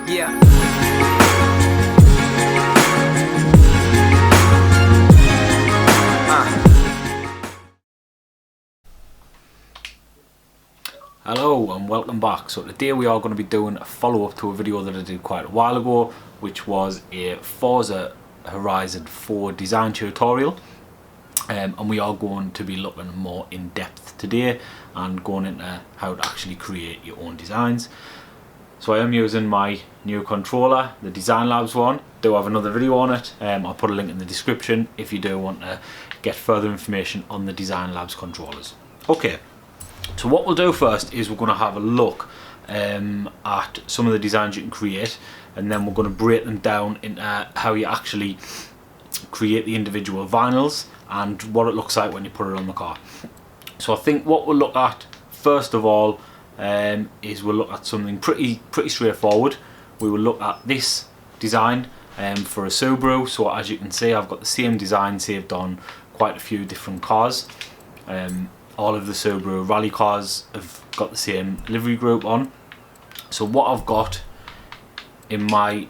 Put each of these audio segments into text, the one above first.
Yeah. Hello and welcome back. So today we are going to be doing a follow-up to a video that I did quite a while ago, which was a Forza Horizon 4 design tutorial, and we are going to be looking more in depth today and going into how to actually create your own designs. So I am using my new controller, the Design Labs one. Do have another video on it. I'll put a link in the description if you do want to get further information on the Design Labs controllers. Okay. So what we'll do first is we're going to have a look at some of the designs you can create, and then we're going to break them down into how you actually create the individual vinyls and what it looks like when you put it on the car. So I think what we'll look at first of all is we'll look at something pretty straightforward. We will look at this design for a Subaru. So as you can see, I've got the same design saved on quite a few different cars. All of the Subaru rally cars have got the same livery group on. So what I've got in my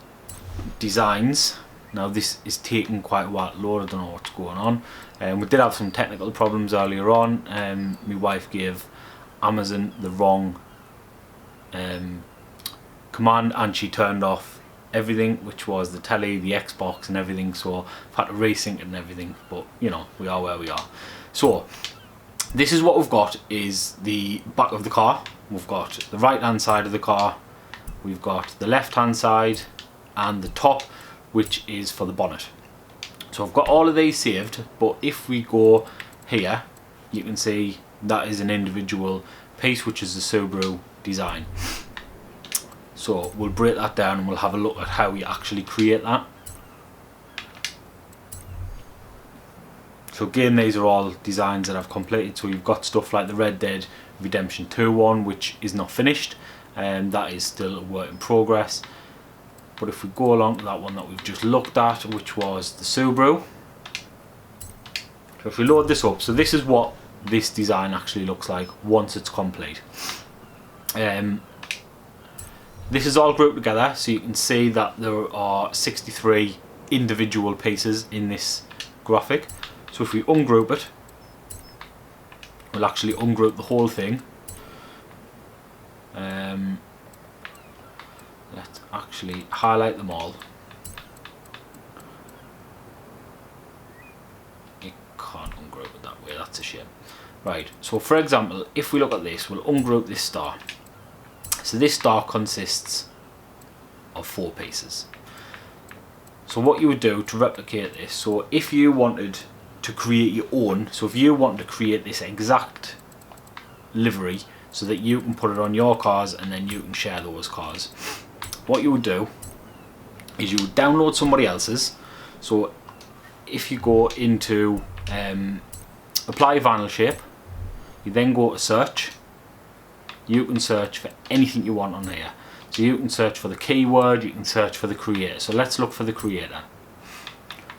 designs, now this is taking quite a while to load, I don't know what's going on. We did have some technical problems earlier on. My wife gave Amazon the wrong command and she turned off everything, which was the telly, the Xbox and everything, so I've had to resync it and everything, but you know, we are where we are. So this is what we've got, is the back of the car. We've got the right hand side of the car, we've got the left hand side and the top, which is for the bonnet. So I've got all of these saved, but if we go here you can see that is an individual piece, which is the Subaru design. So we'll break that down and we'll have a look at how you actually create that. So again, these are all designs that I've completed. So you've got stuff like the Red Dead Redemption 2 one, which is not finished, and that is still a work in progress. But if we go along to that one that we've just looked at, which was the Subaru. So if we load this up, so this is what this design actually looks like once it's complete. This is all grouped together, so you can see that there are 63 individual pieces in this graphic. So if we ungroup it, we'll actually ungroup the whole thing. Let's actually highlight them all. You can't ungroup it that way, that's a shame. Right, so for example, if we look at this, we'll ungroup this star. So this star consists of 4 pieces. So what you would do to replicate this, so if you wanted to create your own, so if you want to create this exact livery so that you can put it on your cars and then you can share those cars, what you would do is you would download somebody else's. So if you go into apply vinyl shape, you then go to search, you can search for anything you want on here. So you can search for the keyword, you can search for the creator. So let's look for the creator.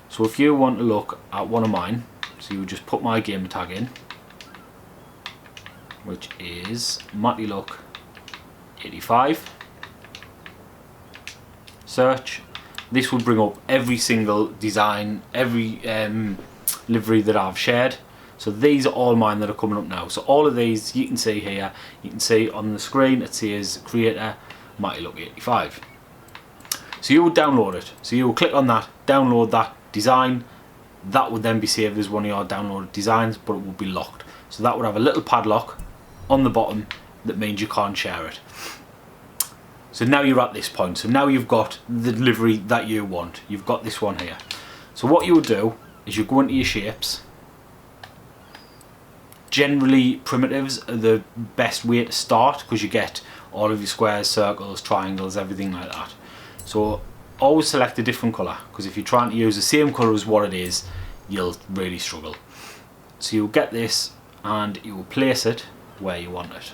So if you want to look at one of mine, so you would just put my gamer tag in, which is Matty Luck 85. Search. This will bring up every single design, every livery that I've shared. So these are all mine that are coming up now. So all of these you can see here, you can see on the screen it says creator Matty Luck 85. So you will download it. So you will click on that, download that design. That would then be saved as one of your downloaded designs, but it will be locked. So that would have a little padlock on the bottom that means you can't share it. So now you're at this point. So now you've got the livery that you want. You've got this one here. So what you would do is you go into your shapes. Generally primitives are the best way to start because you get all of your squares, circles, triangles, everything like that. So always select a different colour, because if you're trying to use the same colour as what it is, you'll really struggle. So you'll get this and you will place it where you want it.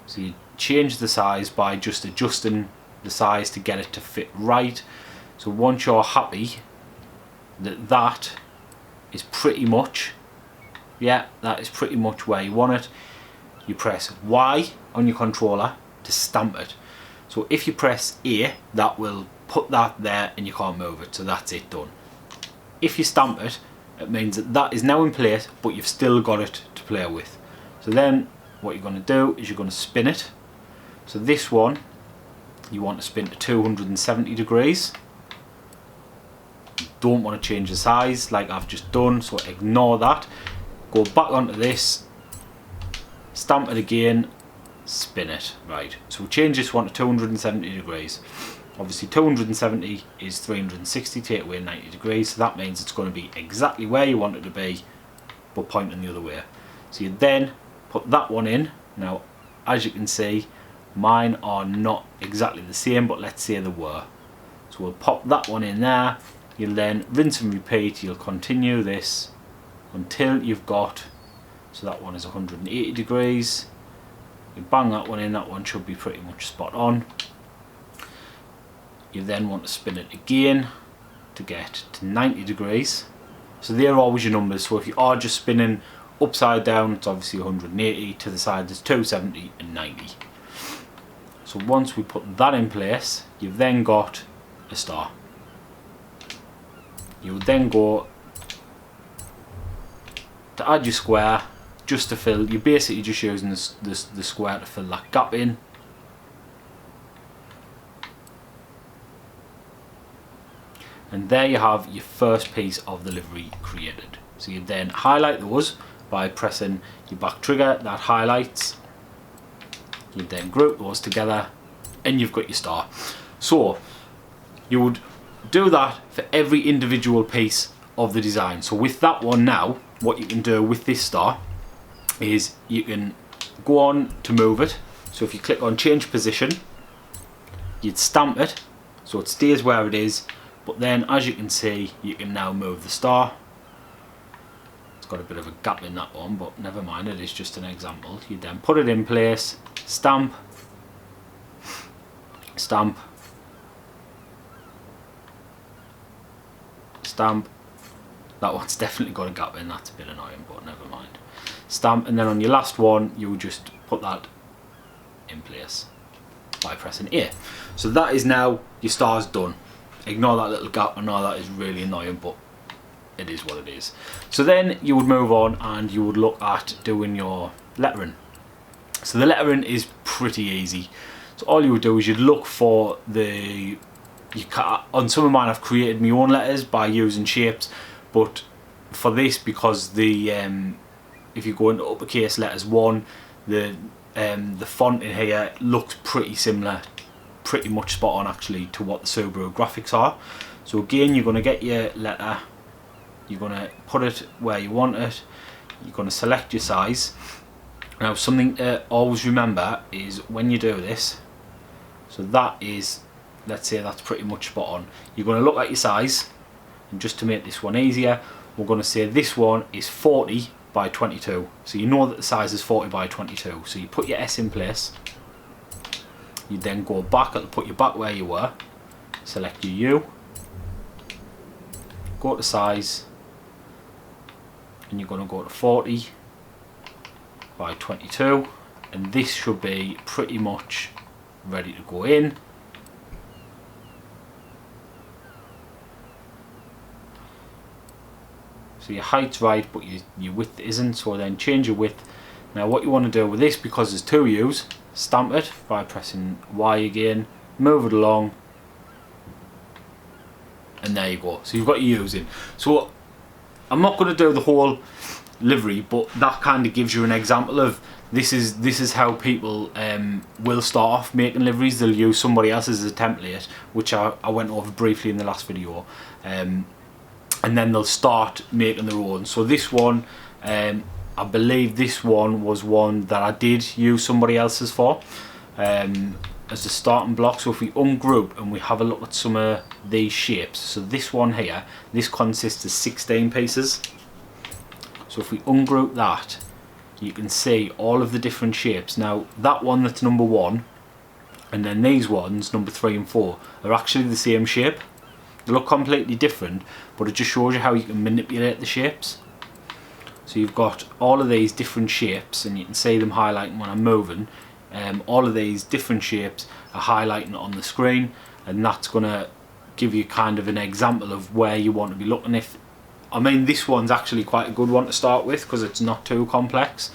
So you change the size by just adjusting the size to get it to fit right. So once you're happy that that is pretty much, yeah, that is pretty much where you want it, you press Y on your controller to stamp it. So if you press A, that will put that there and you can't move it, so that's it, done. If you stamp it, it means that that is now in place, but you've still got it to play with. So then what you're going to do is you're going to spin it. So this one you want to spin to 270 degrees. You don't want to change the size like I've just done, so ignore that. Go back onto this, stamp it again, spin it. Right, so we'll change this one to 270 degrees. Obviously 270 is 360, take away 90 degrees, so that means it's going to be exactly where you want it to be, but pointing the other way. So you then put that one in. Now, as you can see, mine are not exactly the same, but let's say they were. So we'll pop that one in there. You'll then rinse and repeat. You'll continue this until you've got, so that one is 180 degrees. You bang that one in, that one should be pretty much spot on. You then want to spin it again to get to 90 degrees. So they're always your numbers. So if you are just spinning upside down, it's obviously 180, to the side there's 270 and 90. So once we put that in place, you've then got a star. You would then go to add your square, just to fill, you're basically just using the square to fill that gap in. And there you have your first piece of the livery created. So you then highlight those by pressing your back trigger, that highlights. You then group those together and you've got your star. So you would do that for every individual piece of the design. So with that one now, what you can do with this star is you can go on to move it. So if you click on change position, you'd stamp it so it stays where it is. But then, as you can see, you can now move the star. It's got a bit of a gap in that one, but never mind, it is just an example. You then put it in place, stamp, stamp, stamp. That one's definitely got a gap in, that's a bit annoying, but never mind. Stamp, and then on your last one, you will just put that in place by pressing A. So that is now your stars done. Ignore that little gap. I know that is really annoying, but it is what it is. So then you would move on and you would look at doing your lettering. So the lettering is pretty easy. So all you would do is you'd look for the, on some of mine I've created my own letters by using shapes, but for this, because the if you go into uppercase letters 1, the font in here looks pretty similar, pretty much spot on actually to what the Subaru graphics are. So again, you're going to get your letter, you're going to put it where you want it, you're going to select your size. Now something to always remember is when you do this, so that is, let's say that's pretty much spot on, you're going to look at your size, and just to make this one easier, we're going to say this one is 40 by 22. So you know that the size is 40 by 22. So you put your S in place, you then go back, put you back where you were, select your U, go to size, and you're going to go to 40 by 22, and this should be pretty much ready to go in. So your height's right, but your width isn't, so then change your width. Now what you want to do with this, because there's two U's, stamp it by pressing Y again, move it along, and there you go. So you've got your U's in. So I'm not going to do the whole livery, but that kind of gives you an example of this is how people will start off making liveries. They'll use somebody else's as a template, which I went over briefly in the last video, and then they'll start making their own. So this one, I believe this one was one that I did use somebody else's for as a starting block. So if we ungroup and we have a look at some of these shapes, so this one here, this consists of 16 pieces. So if we ungroup that, you can see all of the different shapes. Now that one that's number 1, and then these ones, number 3 and 4, are actually the same shape. They look completely different, but it just shows you how you can manipulate the shapes. So you've got all of these different shapes, and you can see them highlighting when I'm moving. all of these different shapes are highlighting on the screen, and that's going to give you kind of an example of where you want to be looking. I mean, this one's actually quite a good one to start with because it's not too complex.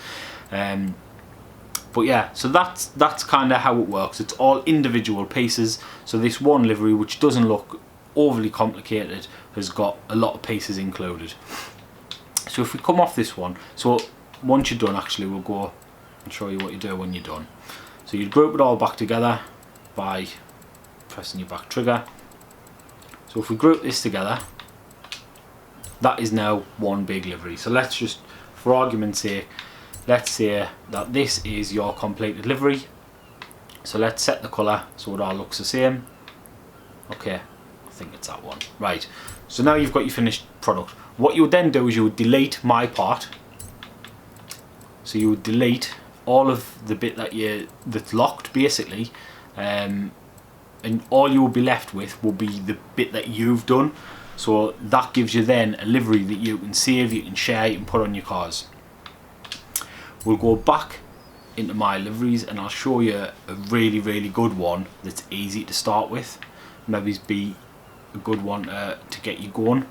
But yeah, so that's kind of how it works. It's all individual pieces. So this one livery, which doesn't look overly complicated, has got a lot of pieces included. So if we come off this one, so once you're done, actually we'll go and show you what you do when you're done. So you group it all back together by pressing your back trigger. So if we group this together, that is now one big livery. So let's just, for argument's sake, let's say that this is your completed livery. So let's set the colour so it all looks the same. Okay, I think it's that one. Right, so now you've got your finished product. What you would then do is you would delete my part. So you would delete all of the bit that's locked, basically, and all you will be left with will be the bit that you've done. So that gives you then a livery that you can save, you can share, you can put on your cars. We'll go back into my liveries and I'll show you a really, really good one that's easy to start with. Maybe be a good one to get you going.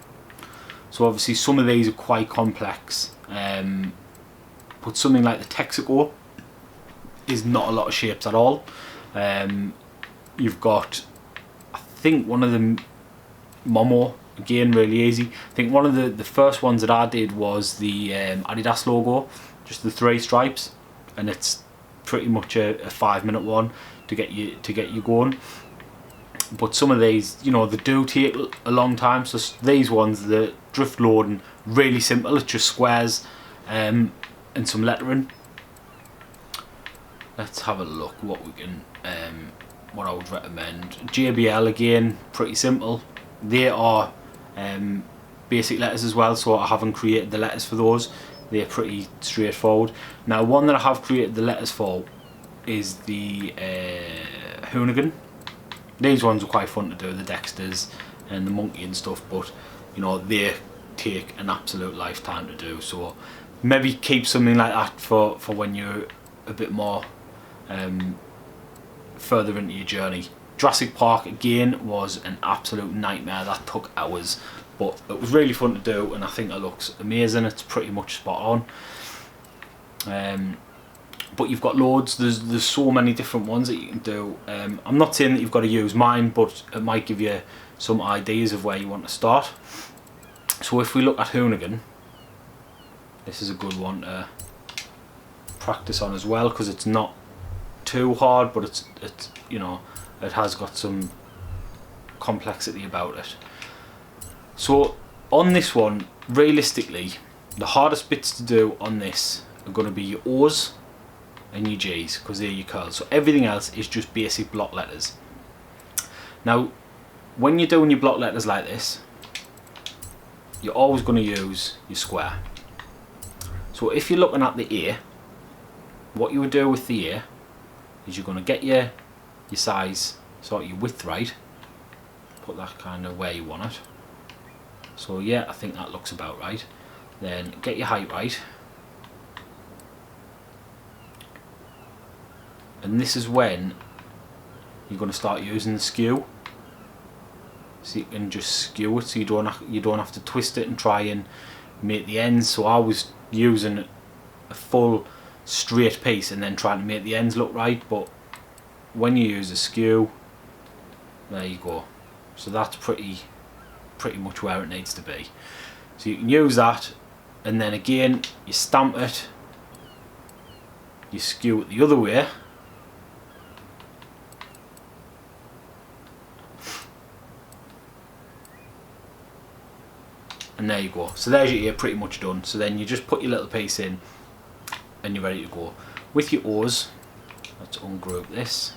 So obviously some of these are quite complex, but something like the Texaco is not a lot of shapes at all. You've got, I think, one of them, Momo, again really easy. I think one of the first ones that I did was the Adidas logo, just the 3 stripes, and it's pretty much a 5-minute one to get you going. But some of these, you know, they do take a long time. So these ones, the drift loading, really simple. It's just squares and some lettering. Let's have a look what we can, what I would recommend. JBL, again, pretty simple. They are basic letters as well, so I haven't created the letters for those. They're pretty straightforward. Now, one that I have created the letters for is the Hoonigan. These ones are quite fun to do, the Dexters and the Monkey and stuff, but you know, they take an absolute lifetime to do. So maybe keep something like that for when you're a bit more further into your journey. Jurassic Park, again, was an absolute nightmare. That took hours, but it was really fun to do, and I think it looks amazing. It's pretty much spot on. But you've got loads. There's so many different ones that you can do. I'm not saying that you've got to use mine, but it might give you some ideas of where you want to start. So if we look at Hoonigan, this is a good one to practice on as well, because it's not too hard, but it's you know, it has got some complexity about it. So on this one, realistically, the hardest bits to do on this are going to be your O's and your G's, because they're your curls. So everything else is just basic block letters. Now, when you're doing your block letters like this, you're always going to use your square. So if you're looking at the A, what you would do with the A is you're going to get your size, sort of your width right, put that kind of where you want it. So yeah, I think that looks about right. Then get your height right. And this is when you're going to start using the skew. So you can just skew it, so you don't have to twist it and try and make the ends. So I was using a full straight piece and then trying to make the ends look right, but when you use a skew, there you go. So that's pretty much where it needs to be. So you can use that, and then again you stamp it, you skew it the other way, and there you go. So there's your ear pretty much done. So then you just put your little piece in and you're ready to go. With your O's, let's ungroup this.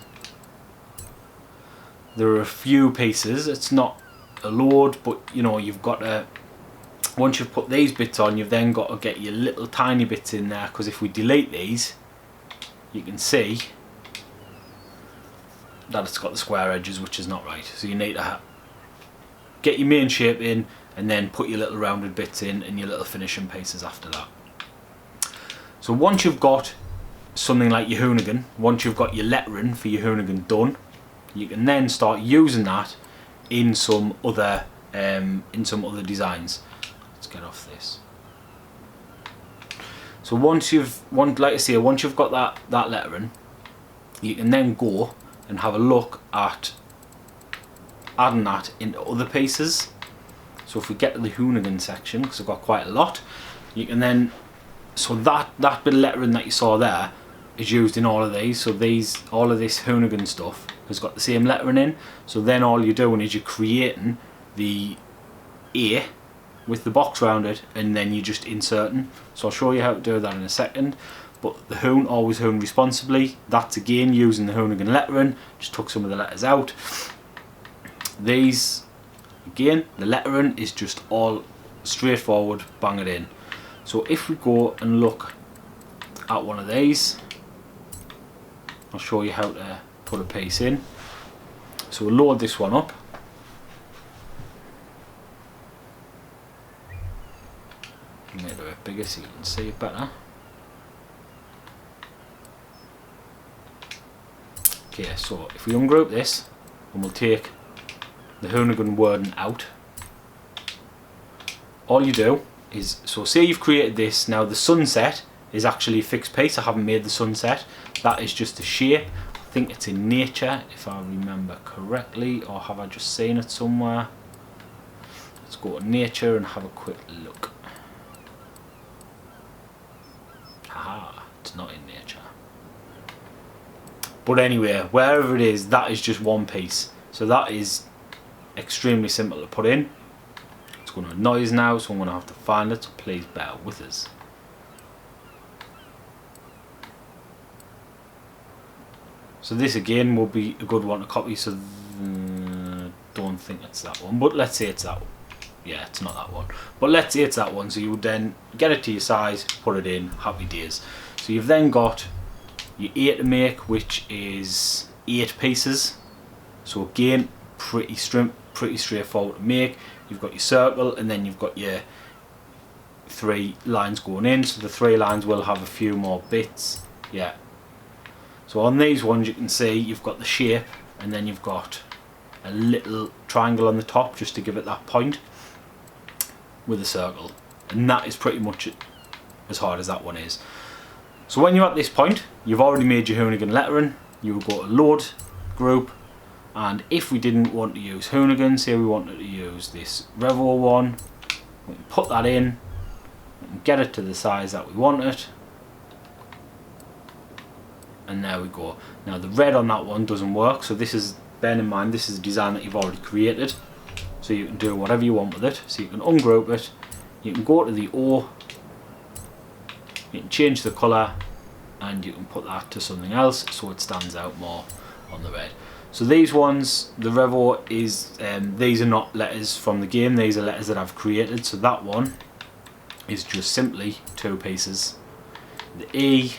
There are a few pieces, it's not a load, but you know, you've got to, once you've put these bits on, you've then got to get your little tiny bits in there, because if we delete these, you can see that it's got the square edges, which is not right. So you need to get your main shape in and then put your little rounded bits in and your little finishing pieces after that. So once you've got something like your Hoonigan, once you've got your lettering for your Hoonigan done, you can then start using that in some other designs. Let's get off this. So once you've got that lettering, you can then go and have a look at adding that into other pieces. So if we get to the Hoonigan section, because I've got quite a lot, you can then, so that bit of lettering that you saw there is used in all of these. So all of this Hoonigan stuff has got the same lettering in. So then all you're doing is you're creating the A with the box around it, and then you're just inserting. So I'll show you how to do that in a second. But the Hoon, always Hoon responsibly. That's again using the Hoonigan lettering. Just took some of the letters out. These, again, the lettering is just all straightforward, bang it in. So if we go and look at one of these, I'll show you how to put a piece in. So we'll load this one up. Make it a bit bigger so you can see it better. Okay, so if we ungroup this, and we'll take the Hoonigan wording out, all you do is, so say you've created this, now the sunset is actually a fixed piece. I haven't made the sunset, that is just a shape. I think it's in nature if I remember correctly, or have I just seen it somewhere? Let's go to nature and have a quick look. Haha, it's not in nature. But anyway, wherever it is, that is just one piece. So that is extremely simple to put in. It's going to annoy us now, so I'm going to have to find it, so please bear with us. So this again will be a good one to copy, so don't think it's that one, but let's say it's that one. Yeah, it's not that one, but let's say it's that one. So you would then get it to your size, put it in, happy days. So you've then got your A to make, which is 8 pieces. So again, pretty straightforward to make. You've got your circle, and then you've got your 3 lines going in. So the 3 lines will have a few more bits. Yeah. So on these ones you can see you've got the shape, and then you've got a little triangle on the top just to give it that point with a circle, and that is pretty much as hard as that one is. So when you're at this point, you've already made your Hoonigan lettering. You will go to load group, and if we didn't want to use Hoonigan, say we wanted to use this Revo one, we can put that in and get it to the size that we want it, and there we go. Now the red on that one doesn't work, so this is, bear in mind, this is a design that you've already created, so you can do whatever you want with it. So you can ungroup it, you can go to the O, you can change the colour, and you can put that to something else so it stands out more on the red. So these ones, the Revo is, these are not letters from the game, these are letters that I've created. So that one is just simply 2 pieces. The E,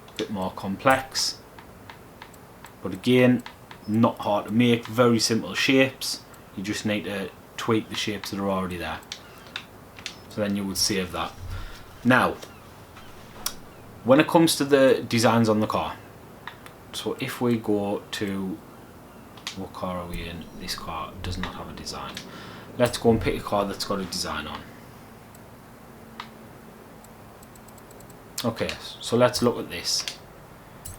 a bit more complex, but again, not hard to make, very simple shapes. You just need to tweak the shapes that are already there. So then you would save that. Now, when it comes to the designs on the car, so if we go to, what car are we in? This car does not have a design. Let's go and pick a car that's got a design on. Okay, so let's look at this.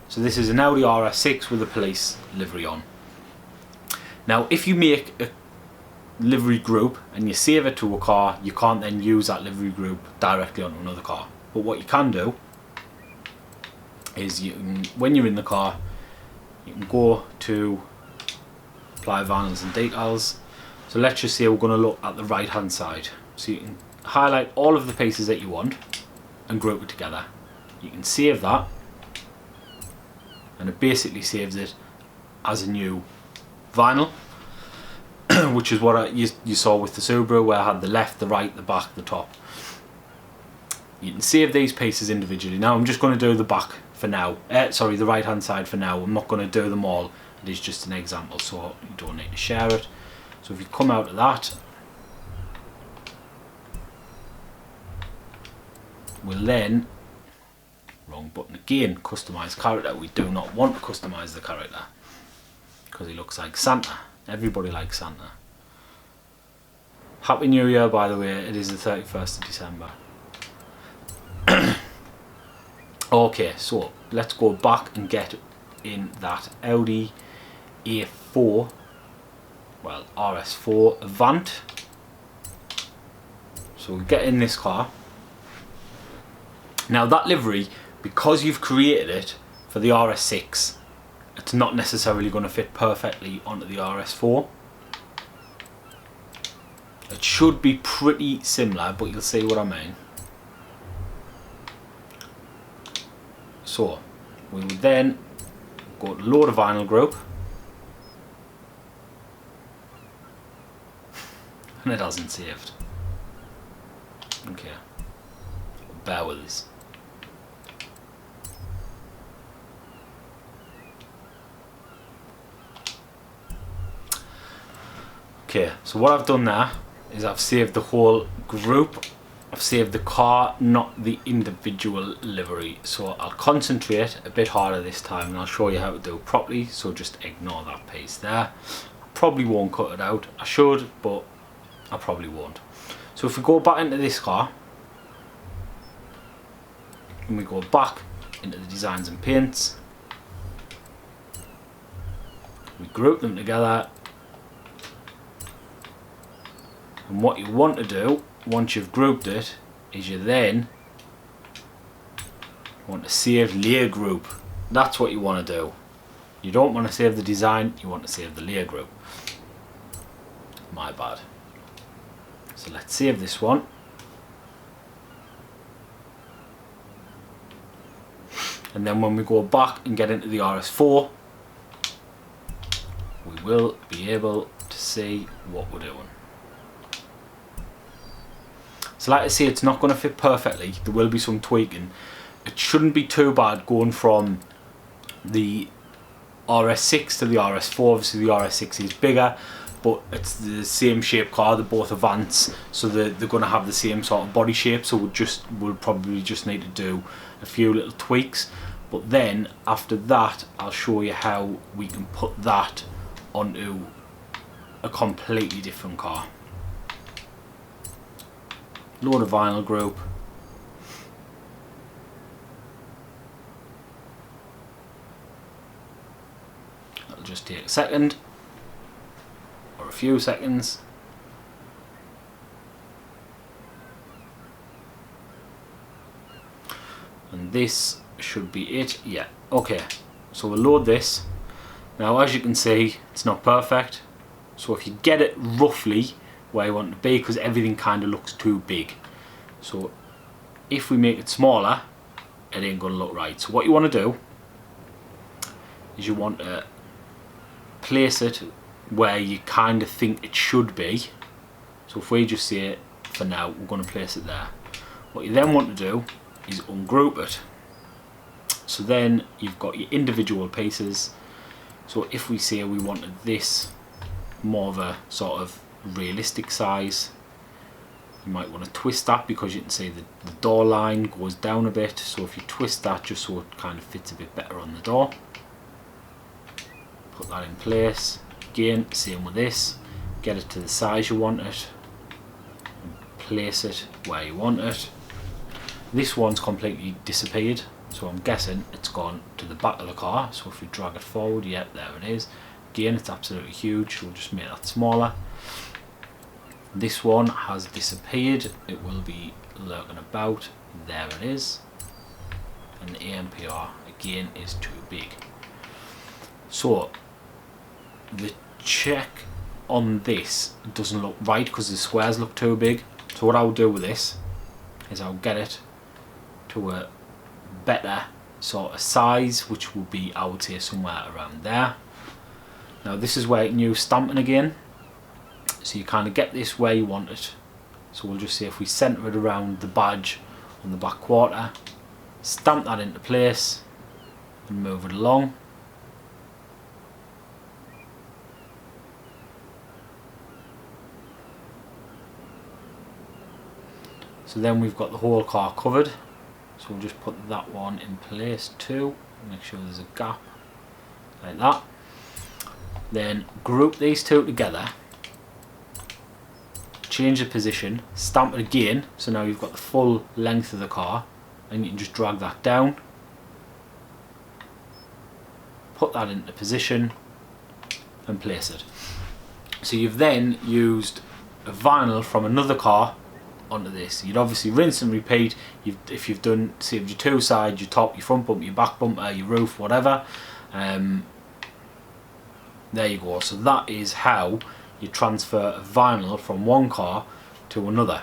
So this is an Audi RS6 with a police livery on. Now if you make a livery group and you save it to a car, you can't then use that livery group directly onto another car. But what you can do is, you can, when you're in the car, you can go to apply vinyls and decals. So let's just say we're going to look at the right hand side. So you can highlight all of the pieces that you want and group it together. You can save that, and it basically saves it as a new vinyl, which is what you saw with the Subaru, where I had the left, the right, the back, the top. You can save these pieces individually. Now I'm just going to do the back for now, sorry, the right hand side for now. I'm not going to do them all, it is just an example, so you don't need to share it. So if you come out of that, we'll then, Wrong button again. Customise character. We do not want to customise the character because he looks like Santa. Everybody likes Santa. Happy New Year, by the way. It is the 31st of December. Okay, so let's go back and get in that Audi A4, well, RS4 Avant. So we get in this car. Now that livery, because you've created it for the RS6, it's not necessarily going to fit perfectly onto the RS4. It should be pretty similar, but you'll see what I mean. So we would then go to load a vinyl group, and it hasn't saved. Okay, bear with us. Okay, so what I've done there is I've saved the whole group. I've saved the car, not the individual livery. So I'll concentrate a bit harder this time and I'll show you how to do it properly. So just ignore that piece there. I probably won't cut it out. I should, but I probably won't. So if we go back into this car and we go back into the designs and paints, we group them together. And what you want to do once you've grouped it is you then want to save layer group. That's what you want to do. You don't want to save the design, you want to save the layer group. My bad. So let's save this one. And then when we go back and get into the RS4, we will be able to see what we're doing. So like I say, it's not going to fit perfectly. There will be some tweaking. It shouldn't be too bad going from the RS6 to the RS4. Obviously the RS6 is bigger, but it's the same shape car. They're both Avants, so they're going to have the same sort of body shape. So we'll probably just need to do a few little tweaks. But then after that, I'll show you how we can put that onto a completely different car. Load a vinyl group. That'll just take a second or a few seconds. And this should be it. Yeah, okay. So we'll load this. Now as you can see, it's not perfect. So if you get it roughly where you want to be, because everything kind of looks too big. So if we make it smaller, it ain't going to look right. So what you want to do is you want to place it where you kind of think it should be. So if we just say, for now, we're going to place it there. What you then want to do is ungroup it. So then you've got your individual pieces. So if we say we wanted this more of a sort of realistic size, you might want to twist that, because you can see the door line goes down a bit. So if you twist that just so it kind of fits a bit better on the door, put that in place. Again, same with this, get it to the size you want it and place it where you want it. This one's completely disappeared, so I'm guessing it's gone to the back of the car. So if we drag it forward, yep, there it is. Again, it's absolutely huge, so we'll just make that smaller. This one has disappeared. It will be lurking about. There it is. And the AMPR again is too big. So the check on this doesn't look right because the squares look too big. So what I'll do with this is I'll get it to a better sort of size, which will be, I would say, somewhere around there. Now this is where it can use stamping again. So you kind of get this where you want it. So we'll just say if we centre it around the badge on the back quarter, stamp that into place and move it along. So then we've got the whole car covered. So we'll just put that one in place too. Make sure there's a gap like that. Then group these two together. Change the position, stamp it again, so now you've got the full length of the car, and you can just drag that down, put that into position and place it. So you've then used a vinyl from another car onto this. You'd obviously rinse and repeat. If you've done, saved your two sides, your top, your front bumper, your back bumper, your roof, whatever, there you go. So that is how you transfer vinyl from one car to another.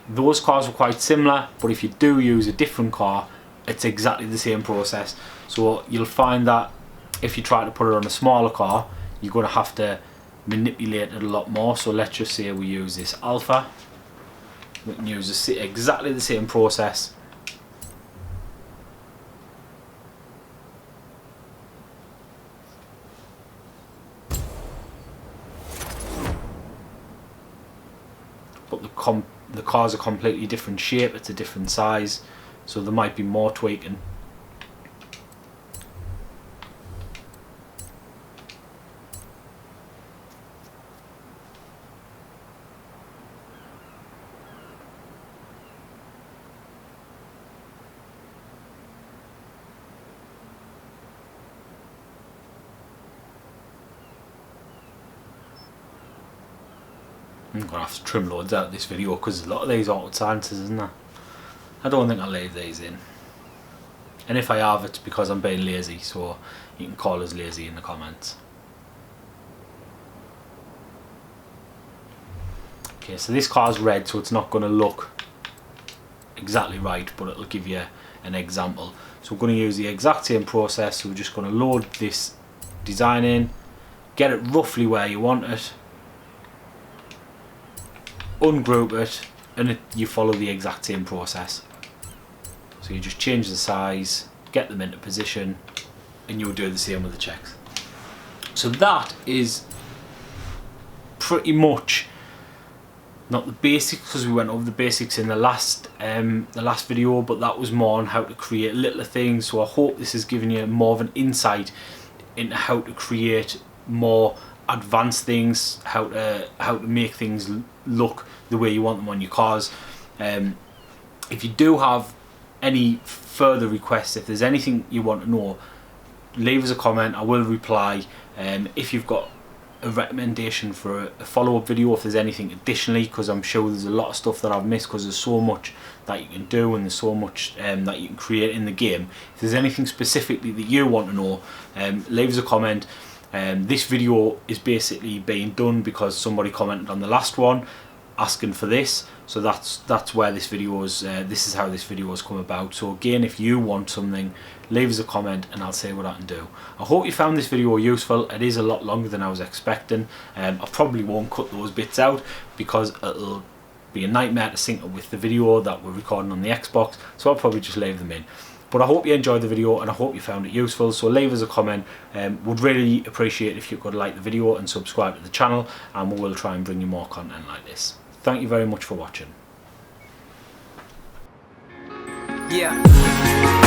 Those cars are quite similar, but if you do use a different car, it's exactly the same process. So you'll find that if you try to put it on a smaller car, you're going to have to manipulate it a lot more. So let's just say we use this Alpha. We can use exactly the same process. But the car's a completely different shape, it's a different size, so there might be more tweaking. I'm going to have to trim loads out of this video because a lot of these auto silencers, isn't there? I don't think I'll leave these in. And if I have, it's because I'm being lazy, so you can call us lazy in the comments. Okay, so this car's red, so it's not going to look exactly right, but it'll give you an example. So we're going to use the exact same process. So we're just going to load this design in, get it roughly where you want it, ungroup it, and you follow the exact same process. So you just change the size, get them into position, and you'll do the same with the checks. So that is pretty much, not the basics, because we went over the basics in the last video, but that was more on how to create little things. So I hope this has given you more of an insight into how to create more advanced things, how to make things look the way you want them on your cars. If you do have any further requests, if there's anything you want to know, leave us a comment, I will reply. If you've got a recommendation for a follow-up video, if there's anything additionally, because I'm sure there's a lot of stuff that I've missed, because there's so much that you can do and there's so much that you can create in the game. If there's anything specifically that you want to know, leave us a comment. This video is basically being done because somebody commented on the last one asking for this, so that's where this video is. This is how this video has come about. So again, if you want something, leave us a comment and I'll say what I can do. I hope you found this video useful. It is a lot longer than I was expecting. I probably won't cut those bits out because it'll be a nightmare to sync up with the video that we're recording on the Xbox, so I'll probably just leave them in. But I hope you enjoyed the video and I hope you found it useful, so leave us a comment. Would really appreciate if you could like the video and subscribe to the channel, and we will try and bring you more content like this. Thank you very much for watching. Yeah.